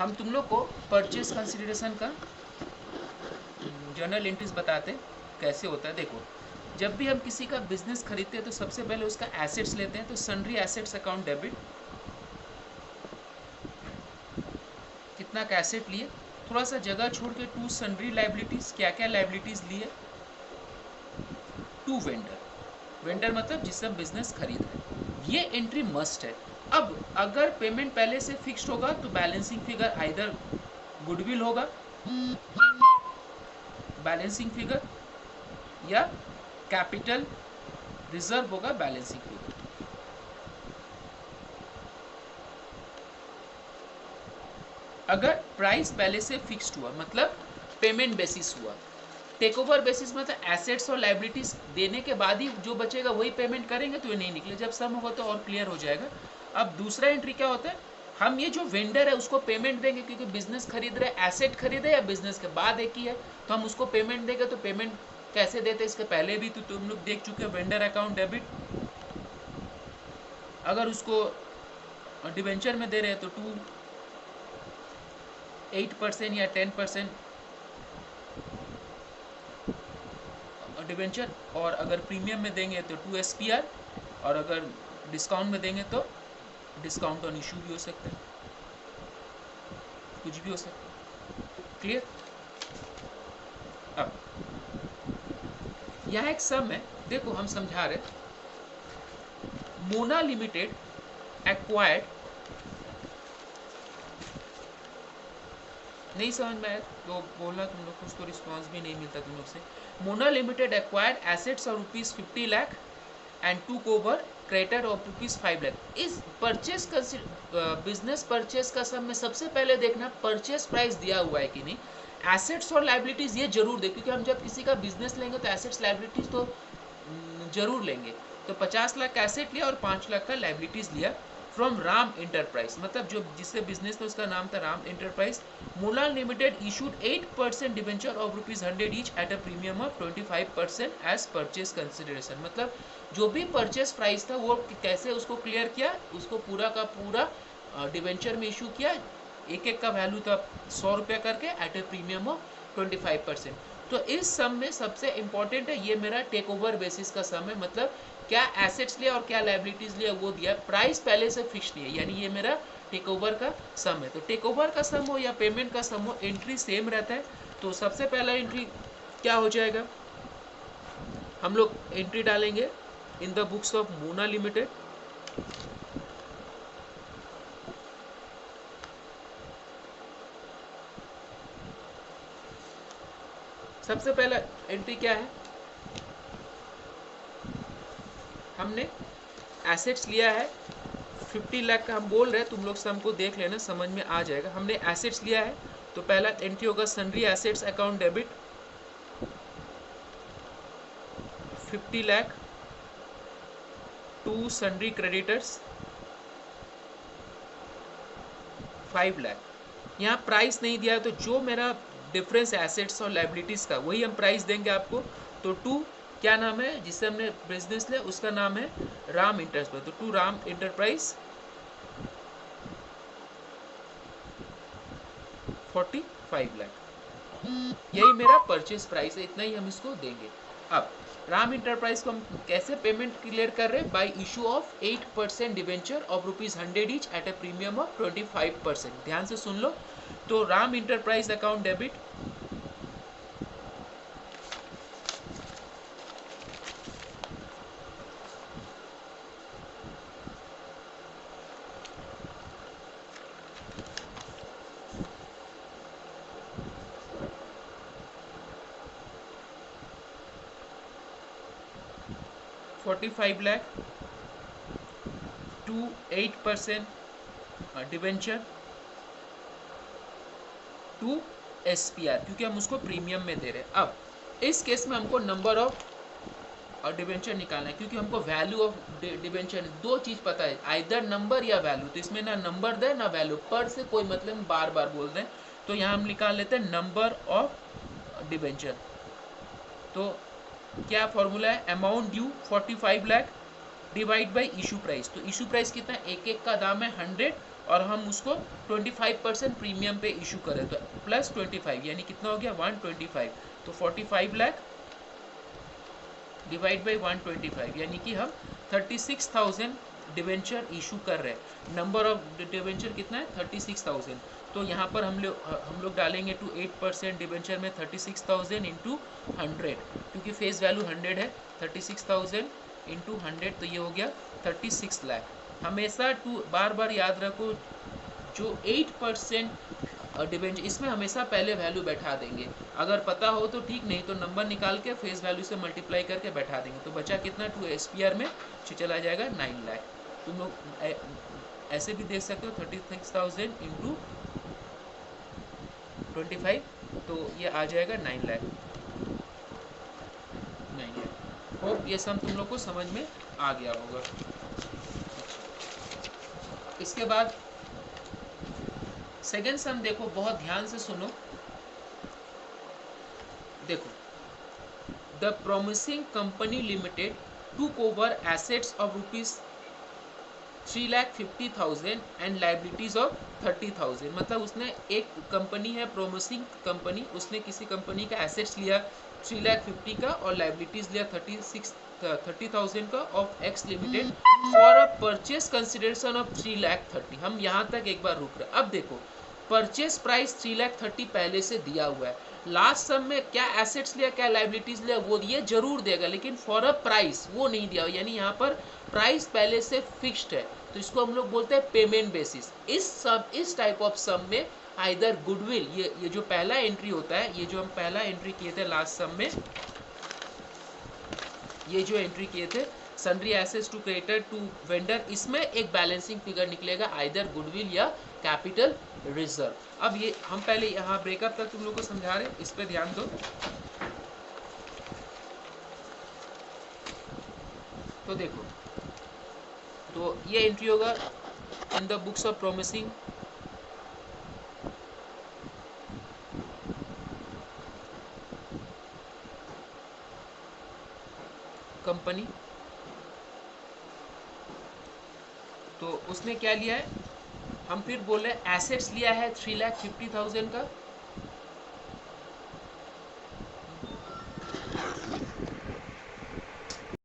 हम तुम लोग को परचेस कंसिडरेशन का जर्नल एंट्रीज बताते कैसे होता है। देखो, जब भी हम किसी का बिजनेस खरीदते हैं तो सबसे पहले उसका एसेट्स लेते हैं। तो सन्ड्री एसेट्स अकाउंट डेबिट, कितना का एसेट लिए, थोड़ा सा जगह छोड़ के टू सन्ड्री लाइबिलिटीज, क्या क्या लाइबिलिटीज लिए, टू वेंडर, वेंडर मतलब जिससे हम बिजनेस खरीद रहे हैं, ये एंट्री मस्ट है। अब अगर पेमेंट पहले से फिक्स्ड होगा तो बैलेंसिंग फिगर आइदर गुडविल होगा, बैलेंसिंग फिगर, या कैपिटल रिजर्व होगा बैलेंसिंग फिगर। अगर प्राइस पहले से फिक्स्ड हुआ मतलब पेमेंट बेसिस हुआ, टेक ओवर बेसिस मतलब एसेट्स और लाइबिलिटीज देने के बाद ही जो बचेगा वही पेमेंट करेंगे तो ये नहीं निकले, जब सम होगा तो और क्लियर हो जाएगा। अब दूसरा एंट्री क्या होता है, हम ये जो वेंडर है उसको पेमेंट देंगे, क्योंकि बिजनेस खरीद रहे, एसेट खरीदे या बिजनेस के बाद एक ही है, तो हम उसको पेमेंट देंगे। तो पेमेंट कैसे देते इसके पहले भी तो तुम लोग देख चुके हो, वेंडर अकाउंट डेबिट। अगर उसको डिवेंचर में दे रहे हैं तो 8% या 10% डिवेंचर, और अगर प्रीमियम में देंगे तो 2 SPR, और अगर डिस्काउंट में देंगे तो डिस्काउंट ऑन इशू भी हो सकता है, कुछ भी हो सकता है। क्लियर? अब यहाँ एक सम है, देखो हम समझा रहे, मोना लिमिटेड एक्वायर्ड, नहीं समझ में आया तो बोलना, तुम लोग कुछ तो रिस्पॉन्स भी नहीं मिलता तुम लोग से। Mona limited acquired assets of ₹50 lakh and took over creditor of ₹5 lakh. इस परचेस बिजनेस परचेस का सब में सबसे पहले देखना परचेस प्राइस दिया हुआ है कि नहीं, एसेट्स और लाइबिलिटीज ये जरूर दे, क्योंकि हम जब किसी का बिजनेस लेंगे तो एसेट्स लाइबिलिटीज तो जरूर लेंगे। तो 50 लाख का एसेट लिया और 5 लाख का लाइबिलिटीज लिया फ्रॉम राम इंटरप्राइज, मतलब जो जिससे बिजनेस था उसका नाम था राम इंटरप्राइज। मोलाल limited issued 8% debenture of ₹100 each at a premium of 25% as purchase consideration. मतलब जो भी परचेस प्राइस था वो कैसे उसको क्लियर किया, उसको पूरा का पूरा डिवेंचर में इशू किया, एक एक का वैल्यू था ₹100 करके एट ए प्रीमियम ऑफ 25%। तो इस सम में सबसे इंपॉर्टेंट है ये मेरा टेक ओवर बेसिस का सम है, मतलब क्या एसेट्स लिया और क्या लाइबिलिटीज लिया वो दिया, प्राइस पहले से फिक्स नहीं है, यानी ये मेरा टेक ओवर का सम है। तो टेक ओवर का सम हो या पेमेंट का सम हो, एंट्री सेम रहता है। तो सबसे पहला एंट्री क्या हो जाएगा, हम लोग एंट्री डालेंगे in the books of Mona limited, सबसे पहला एंट्री क्या है, हमने एसेट्स लिया है 50 लाख का, हम बोल रहे हैं तुम लोग सम को देख लेना समझ में आ जाएगा। हमने एसेट्स लिया है तो पहला एंट्री होगा sundry assets account debit 50 lakh to sundry creditors 5 lakh. यहाँ प्राइस नहीं दिया तो जो मेरा डिफरेंस एसेट्स और लाइबिलिटीज का वही हम प्राइस देंगे आपको। तो टू क्या नाम है जिससे हमने बिजनेस लिया, उसका नाम है राम इंटरप्राइज, तो टू राम इंटरप्राइज 45 लाख, यही मेरा परचेस प्राइस है, इतना ही हम इसको देंगे। अब राम इंटरप्राइज को हम कैसे पेमेंट क्लियर कर रहे हैं, by issue of 8% debenture of ₹100 each at a premium of 25%। ध्यान से सुन लो, तो Ram enterprise account debit ₹45 lakh to 8% debenture to SPR, क्योंकि हम उसको प्रीमियम में दे रहे हैं। अब इस केस में हमको नंबर ऑफ और डिवेंचर निकालना है, क्योंकि हमको वैल्यू ऑफ डिवेंचर दो चीज पता है, आइदर नंबर या वैल्यू, तो इसमें ना नंबर दे ना वैल्यू, पर से कोई मतलब बार बार बोल रहे हैं, तो यहाँ हम निकाल लेते हैं नंबर ऑफ डिवेंचर। तो क्या फॉर्मूला है, amount due 45 lakh divide by issue price. तो इशू प्राइस कितना, एक एक का दाम है 100, और हम उसको 25% प्रीमियम पे इशू करें तो प्लस 25 यानी कितना हो गया 125, तो 45 लाख डिवाइड बाई 125 यानी कि हम 36,000 डिवेंचर इशू कर रहे हैं। नंबर ऑफ डिवेंचर कितना है 36,000, तो यहाँ पर हम लोग डालेंगे टू 8% डिवेंचर में 36,000 इंटू 100, क्योंकि फेस वैल्यू 100 है। 36,000 इंटू 100 तो ये हो गया 36 लाख। हमेशा बार बार याद रखो जो 8% डिवेंचर इसमें हमेशा पहले वैल्यू बैठा देंगे, अगर पता हो तो ठीक, नहीं तो नंबर निकाल के फेस वैल्यू से मल्टीप्लाई करके बैठा देंगे। तो बचा कितना 2 SPR में चला जाएगा 9 लाख। तुम लोग ऐसे भी देख सकते हो 36,000 इंटू 25, तो ये आ जाएगा 9 लाख। होप ये सम तुम लोग को समझ में आ गया होगा। इसके बाद सेकेंड सम देखो, बहुत ध्यान से सुनो। देखो, the promising company limited took over assets of ₹3,50,000 and liabilities of 30,000। मतलब उसने एक कंपनी है प्रोमिसिंग कंपनी, उसने किसी कंपनी का एसेट्स लिया 3,50,000 का और लाइबिलिटीज लिया 30,000 का of x limited for a purchase consideration of 3,30,000। हम यहाँ तक एक बार रुक रहे। अब देखो, परचेस प्राइस 3,30,000 पहले से दिया हुआ है। लास्ट सम में क्या एसेट्स लिया क्या लाइबिलिटीज लिया वो ये जरूर देगा, लेकिन फॉर अ प्राइस वो नहीं दिया, यानी यहाँ पर प्राइस पहले से फिक्स्ड है, तो इसको हम लोग बोलते हैं पेमेंट बेसिस। इस टाइप ऑफ सम में आइदर गुडविल, ये जो पहला एंट्री होता है, ये जो हम पहला एंट्री किए थे लास्ट सम में, ये जो एंट्री किए थे sundry assets to creditor to vendor, इसमें एक बैलेंसिंग फिगर निकलेगा आइदर गुडविल या कैपिटल रिजर्व। अब ये हम पहले यहाँ ब्रेकअप तक तुम लोग को समझा रहे, इस पे ध्यान दो। तो देखो, तो ये एंट्री होगा in the books of promising company. तो उसने क्या लिया है, हम फिर बोल रहे हैं एसेट्स लिया है 3,50,000 का